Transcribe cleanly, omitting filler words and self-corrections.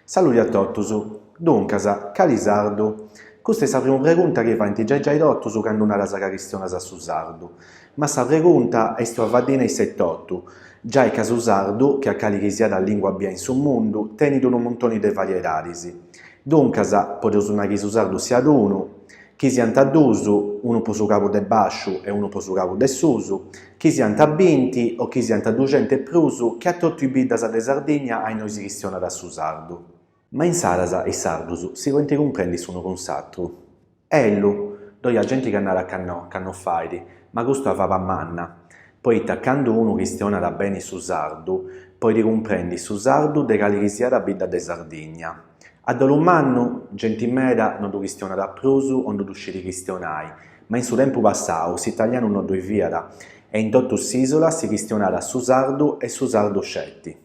Saluti a totus, duncas, cali sardu? Questa è sa prima pregunta che fa già totus quando una sa chistionas a su sardu. Ma sa pregunta est una vaddina in settottu, già che su sardu, che a cali chi sia da lingua abbia in su mundu, tenit un montone de variedadis. Duncas, podeus narri chi su sardu siat unu, chi siant dusu, unu pro su cabu de basciu e unu pro su cabu de susu, chi siant 20 o chi siant 200 e prus, che a totu i biddas de Sardigna a noi si chistionat a su sardu. Ma in saras e sardus si coente cumprendi s'unu cun s'atru. Ellu, doi a gente che andat a canno faidi, ma custu a fava manna. Poita cando unu chistionat bene su sardu, poit cumprendi su sardu de cali chi siat bidda de Sardigna. A dolu mannu, gente meda non du chistionat prus o non du sceti chistionare, ma in su tempu passadu s'italianu non lu viat e in totu s'isola si chistionat su sardu e su sardu scetti.